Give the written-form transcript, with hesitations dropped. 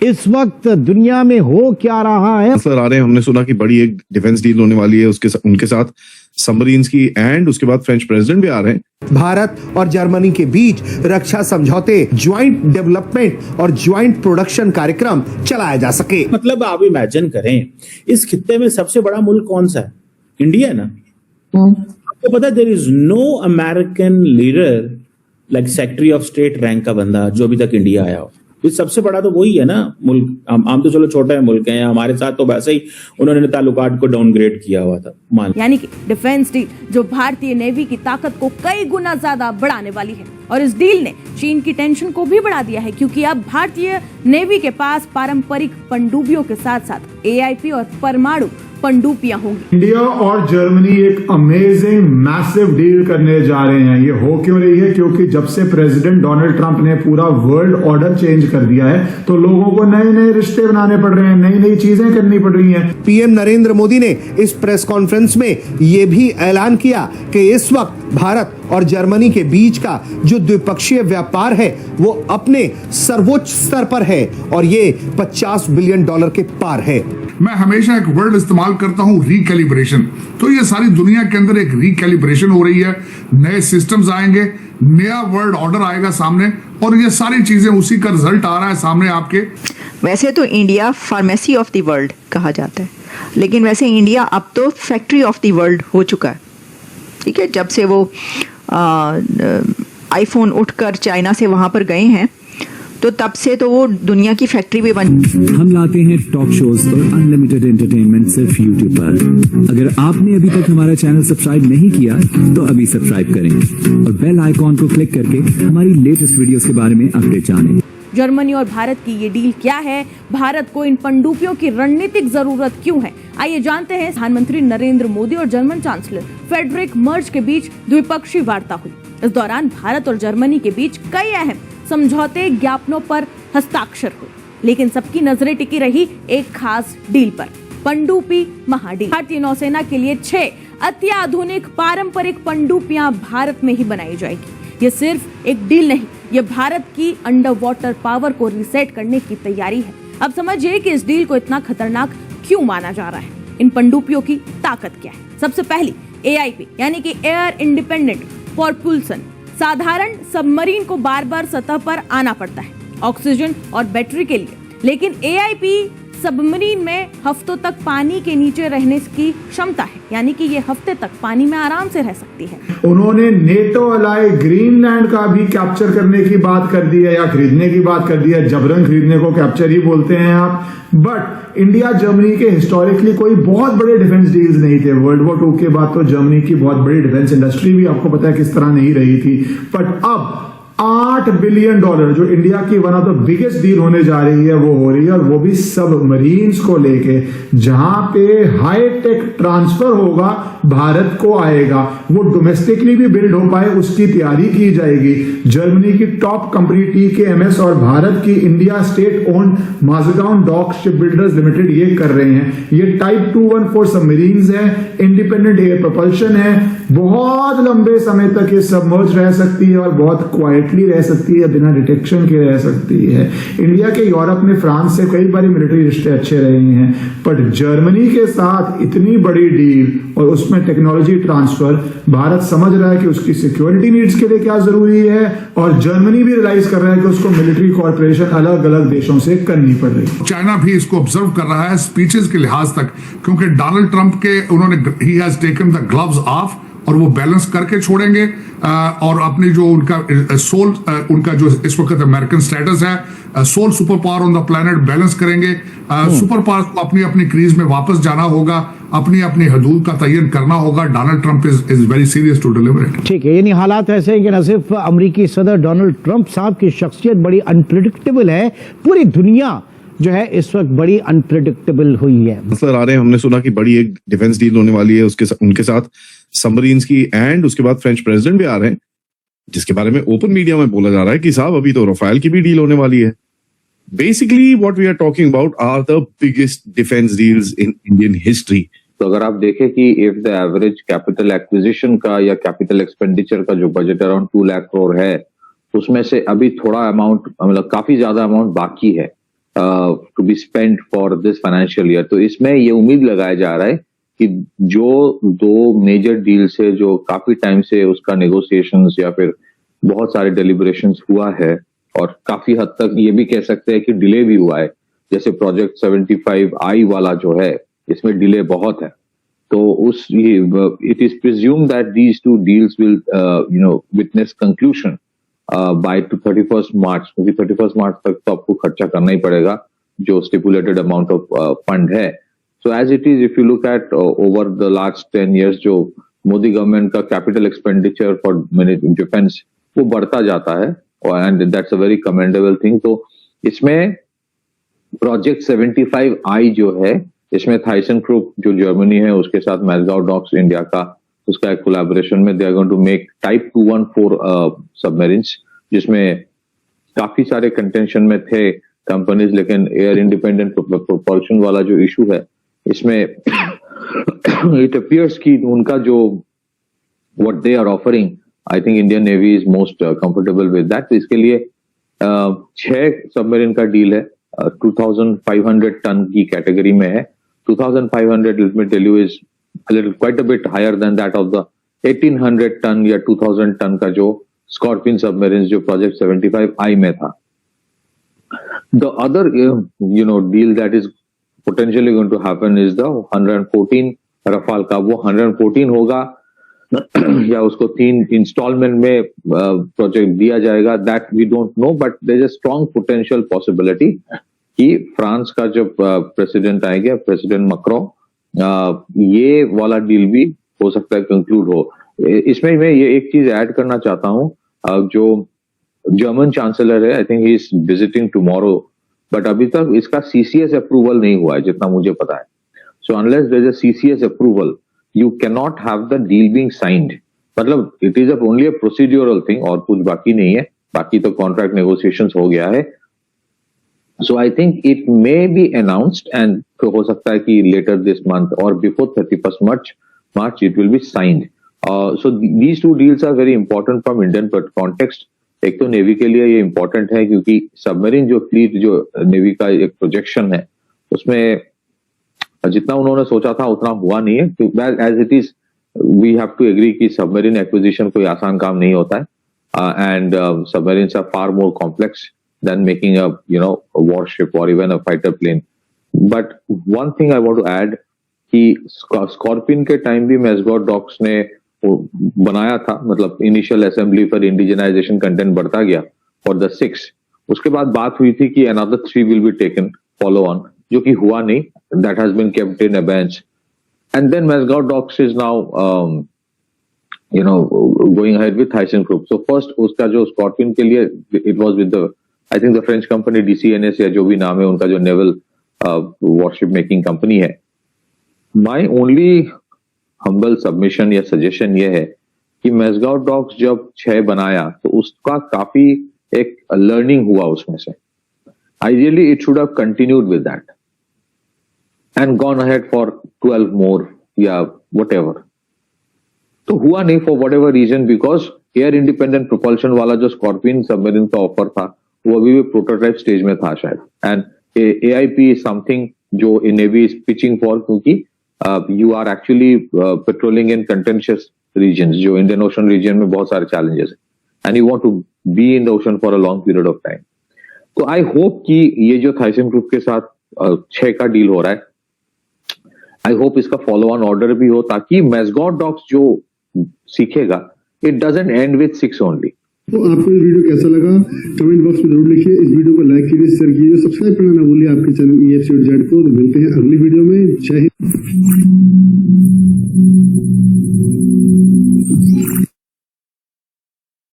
इस वक्त दुनिया में हो क्या रहा है। सर आ रहे हैं, हमने सुना कि बड़ी एक डिफेंस डील होने वाली है उनके साथ सबमरीन्स की, एंड उसके बाद फ्रेंच प्रेसिडेंट भी आ रहे हैं। भारत और जर्मनी के बीच रक्षा समझौते, ज्वाइंट डेवलपमेंट और ज्वाइंट प्रोडक्शन कार्यक्रम चलाया जा सके। मतलब आप इमेजिन करें, इस खित्ते में सबसे बड़ा मुल्क कौन सा है? इंडिया ना। आपको पता है there is no American leader like secretary of state rank का बंदा जो अभी तक इंडिया आया हो। सबसे बड़ा तो वही है ना मुल्क। हम तो चलो छोटा है मुल्क है, हमारे साथ तो वैसे ही उन्होंने ताल्लुकात को डाउनग्रेड किया हुआ था। यानी कि डिफेंस डील जो भारतीय नेवी की ताकत को कई गुना ज्यादा बढ़ाने वाली है, और इस डील ने चीन की टेंशन को भी बढ़ा दिया है, क्योंकि अब भारतीय नेवी के पास पारंपरिक पनडुब्बियों के साथ साथ AIP और परमाणु पनडुब्बियां होंगी। इंडिया और जर्मनी एक अमेजिंग मैसिव डील करने जा रहे हैं। ये हो क्यों रही है? क्योंकि जब से प्रेसिडेंट डोनाल्ड ट्रंप ने पूरा वर्ल्ड ऑर्डर चेंज कर दिया है, तो लोगों को नए नए रिश्ते बनाने पड़ रहे हैं, नई नई चीजें करनी पड़ रही हैं। पीएम नरेंद्र मोदी ने इस प्रेस कॉन्फ्रेंस में ये भी ऐलान किया कि इस वक्त भारत और जर्मनी के बीच का जो द्विपक्षीय व्यापार है वो अपने सर्वोच्च स्तर पर है और ये $50 बिलियन के पार है। मैं हमेशा एक वर्ड इस्तेमाल करता हूं, रिकैलिब्रेशन। तो ये सारी दुनिया के अंदर एक रिकैलिब्रेशन हो रही है, नए सिस्टम्स आएंगे, नया वर्ल्ड ऑर्डर आएगा सामने, और ये सारी चीजें उसी का रिजल्ट आ रहा है सामने आपके। वैसे तो India pharmacy of the world कहा जाता है, लेकिन वैसे इंडिया अब तो फैक्ट्री ऑफ द वर्ल्ड हो चुका है। ठीक है, जब से वो आईफोन उठकर चाइना से वहां पर गए हैं, तो तब से तो वो दुनिया की फैक्ट्री भी बन। हम लाते हैं टॉक शोज और अनलिमिटेड एंटरटेनमेंट सिर्फ यूट्यूब पर। अगर आपने अभी तक हमारा चैनल सब्सक्राइब नहीं किया तो अभी सब्सक्राइब करें और बेल आइकॉन को क्लिक करके हमारी लेटेस्ट वीडियोस के बारे में अपडेट जानें। जर्मनी और भारत की ये डील क्या है? भारत को इन पनडुब्बियों की रणनीतिक जरूरत क्यों है? आइए जानते हैं। प्रधानमंत्री नरेंद्र मोदी और जर्मन चांसलर फ्रेडरिक मर्ज के बीच द्विपक्षीय वार्ता हुई। इस दौरान भारत और जर्मनी के बीच कई अहम समझौते ज्ञापनों पर हस्ताक्षर हुए, लेकिन सबकी नजरें टिकी रही एक खास डील पर, पनडुब्बी महाडील। भारतीय नौसेना के लिए 6 अत्याधुनिक पारंपरिक पनडुब्बियां भारत में ही बनाई जाएगी। ये सिर्फ एक डील नहीं, ये भारत की अंडर वाटर पावर को रिसेट करने की तैयारी है। अब समझिए कि इस डील को इतना खतरनाक क्यों माना जा रहा है। इन पनडुब्बियों की ताकत क्या है? सबसे पहली AIP यानी कि एयर इंडिपेंडेंट propulsion। साधारण सबमरीन को बार बार सतह पर आना पड़ता है ऑक्सीजन और बैटरी के लिए, लेकिन AIP सबमरीन में हफ्तों तक पानी के नीचे रहने की क्षमता है, यानी कि ये हफ्ते तक पानी में आराम से रह सकती है। उन्होंने नेटो अलाइ ग्रीनलैंड का भी कैप्चर करने की बात कर दी है, या खरीदने की बात कर दी है। जबरन खरीदने को कैप्चर ही बोलते हैं आप। बट इंडिया जर्मनी के हिस्टोरिकली कोई बहुत बड़े डिफेंस डील्स नहीं थे। वर्ल्ड वॉर 2 के बाद तो जर्मनी की बहुत बड़ी डिफेंस इंडस्ट्री भी आपको पता है किस तरह नहीं रही थी। बट अब $8 बिलियन जो इंडिया की one of the biggest deal होने जा रही है वो हो रही है, और वो भी सबमरीन्स को लेके, जहां पे हाई टेक ट्रांसफर होगा, भारत को आएगा, वो डोमेस्टिकली भी बिल्ड हो पाए उसकी तैयारी की जाएगी। जर्मनी की टॉप कंपनी TKMS और भारत की India state owned Mazagon dock ship builders limited ये कर रहे हैं। ये टाइप 214 सबमरीन्स है, इंडिपेंडेंट एयर प्रोपल्शन है, बहुत लंबे समय तक ये सबमर्ज रह सकती है और बहुत क्वाइटली रह सकती है, बिना डिटेक्शन के रह सकती है। इंडिया के यूरोप में फ्रांस से कई बार मिलिट्री रिश्ते अच्छे रहे हैं, पर जर्मनी के साथ इतनी बड़ी डील और उसमें टेक्नोलॉजी ट्रांसफर, भारत समझ रहा है कि उसकी सिक्योरिटी नीड्स के लिए क्या जरूरी है, और जर्मनी भी रियलाइज कर रहा है कि उसको मिलिट्री कॉर्पोरेशन अलग अलग देशों से करनी पड़ रही है। चाइना भी इसको ऑब्जर्व कर रहा है स्पीचेस के लिहाज तक, क्योंकि डोनाल्ड ट्रंप के उन्होंने he has taken the gloves of, और वो बैलेंस करके छोड़ेंगे, और अपनी जो उनका सोल, उनका जो इस वक्त अमेरिकन स्टेटस है, sole super power on the planet balance करेंगे। सुपर पावर को अपनी अपनी क्रीज में वापस जाना होगा, अपनी अपनी हदूद का तयन करना होगा। Donald Trump is very serious to deliver it. ठीक है, यानी हालात ऐसे हैं कि न सिर्फ अमेरिकी सदर डोनाल्ड ट्रंप साहब की शख्सियत बड़ी अनप्रिडिक्टेबल है, पूरी दुनिया जो है इस वक्त बड़ी अनप्रिडिक्टेबल हुई है। सर आ रहे हैं, हमने सुना कि बड़ी एक डिफेंस डील होने वाली है उनके साथ सबमरीन्स की, एंड उसके बाद फ्रेंच प्रेसिडेंट भी आ रहे हैं, जिसके बारे में ओपन मीडिया में बोला जा रहा है कि साहब अभी तो राफेल की भी डील होने वाली है। Basically what we are talking about are the biggest defence deals in Indian history. तो अगर आप देखें कि if the average capital acquisition का या कैपिटल एक्सपेंडिचर का जो बजट अराउंड 2 लाख करोड़ है, उसमें से अभी थोड़ा अमाउंट, मतलब काफी ज्यादा अमाउंट बाकी है। To be spend for this financial year. तो इसमें ये उम्मीद लगाया जा रहा है कि जो 2 मेजर डील्स है जो काफी टाइम से उसका नेगोशिएशंस या फिर बहुत सारे डेलिब्रेशंस हुआ है और काफी हद तक ये भी कह सकते हैं कि डिले भी हुआ है, जैसे प्रोजेक्ट 75I वाला जो है इसमें डिले बहुत है। तो it is presume that these 2 deals will witness conclusion by 31 March, क्योंकि 31 मार्च तक तो आपको खर्चा करना ही पड़ेगा जो स्टिपुलेटेड अमाउंट ऑफ फंड है। So as it is, if you look at over the last 10 years जो मोदी गवर्नमेंट का कैपिटल एक्सपेंडिचर फॉर डिफेंस वो बढ़ता जाता है, and that's a very commendable thing. तो इसमें प्रोजेक्ट 75I जो है, इसमें थाइसन ग्रुप जो जर्मनी है उसके साथ मैसगांव डॉक्स इंडिया का उसका एक कोलैबोरेशन में they are going to make type 214 submarines, जिसमें काफी सारे कंटेंशन में थे कंपनीज, लेकिन एयर इंडिपेंडेंट प्रोपल्शन वाला जो इशू है इसमें इट अपीयर्स कि उनका जो what they are offering, I think Indian navy is most comfortable with that. तो इसके लिए 6 सबमरीन का डील है, 2500 टन की कैटेगरी में है। 2500 let me tell you is quite a bit higher than that of the 1800 ton या 2000 ton का जो स्कॉर्पियन सबमरीन जो प्रोजेक्ट 75I में था। The other deal that is potentially going to happen is the 114 Rafale का। वो 114 होगा या उसको 3 इंस्टॉलमेंट में प्रोजेक्ट दिया जाएगा, that we don't know, but there is a strong potential possibility कि फ्रांस का जब प्रेसिडेंट आएंगे, प्रेसिडेंट मैक्रो, ये वाला डील भी हो सकता है कंक्लूड हो। इसमें मैं ये एक चीज ऐड करना चाहता हूं, जो जर्मन चांसलर है, I think he is visiting tomorrow, but अभी तक इसका सीसीएस अप्रूवल नहीं हुआ है जितना मुझे पता है। So unless there is a CCS approval you cannot have the deal being signed, मतलब it is only a procedural thing और कुछ बाकी नहीं है, बाकी तो contract negotiations हो गया है। So I think it may be announced and तो हो सकता है कि later this month or before 31st March it will be signed. So these 2 deals are very important from Indian context. एक तो नेवी के लिए ये important है क्योंकि सबमरीन जो फ्लीट जो नेवी का एक प्रोजेक्शन है उसमें जितना उन्होंने सोचा था उतना हुआ नहीं है। As it is we have to agree कि सबमरीन एक्विजिशन कोई आसान काम नहीं होता है, and submarines are far more complex than making a warship और even a fighter plane. But one thing I want to add कि स्कॉर्पियन के टाइम भी मैसगांव डॉक्स ने बनाया था, मतलब इनिशियल असेंबली पर इंडिजनाइजेशन कंटेंट बढ़ता गया फॉर द 6। उसके बाद बात हुई थी कि another 3 will be taken follow on, जो कि हुआ नहीं, that has been kept in abeyance. And then Masgaon Docks is now going ahead with Thyssen Group. So first उसका जो Scorpion के लिए it was with the I think the French company DCNS या जो भी नाम है उनका जो naval warship making company है। My only humble submission या suggestion ये है कि Masgaon Docks जब 6 बनाया तो उसका काफी एक learning हुआ उसमें से। Ideally it should have continued with that and gone ahead for 12 more या whatever। तो हुआ नहीं for whatever reason, because air independent propulsion वाला जो स्कॉर्पियन सबमरीन का ऑफर था वो अभी भी प्रोटोटाइप स्टेज में था शायद, एंड AIP इज समथिंग जो नेवी इज पिचिंग फॉर, क्योंकि you are actually patrolling in contentious region, जो इंडियन ओशन रीजन में बहुत सारे चैलेंजेस है, and you want to be in the ocean for a long period of time. तो I hope कि ये जो थाइसन ग्रुप के साथ 6 का डील हो रहा है, आई होप इसका फॉलो ऑन ऑर्डर भी हो, ताकि मैसगांव डॉक्स जो सीखेगा it doesn't and with 6 only. तो आपको ये वीडियो कैसा लगा कमेंट बॉक्स में जरूर लिखिए, इस वीडियो को लाइक कीजिए, शेयर कीजिए, सब्सक्राइब करना ना भूलिए आपके चैनल EFC.Z को। मिलते हैं अगली वीडियो में। जय हिंद।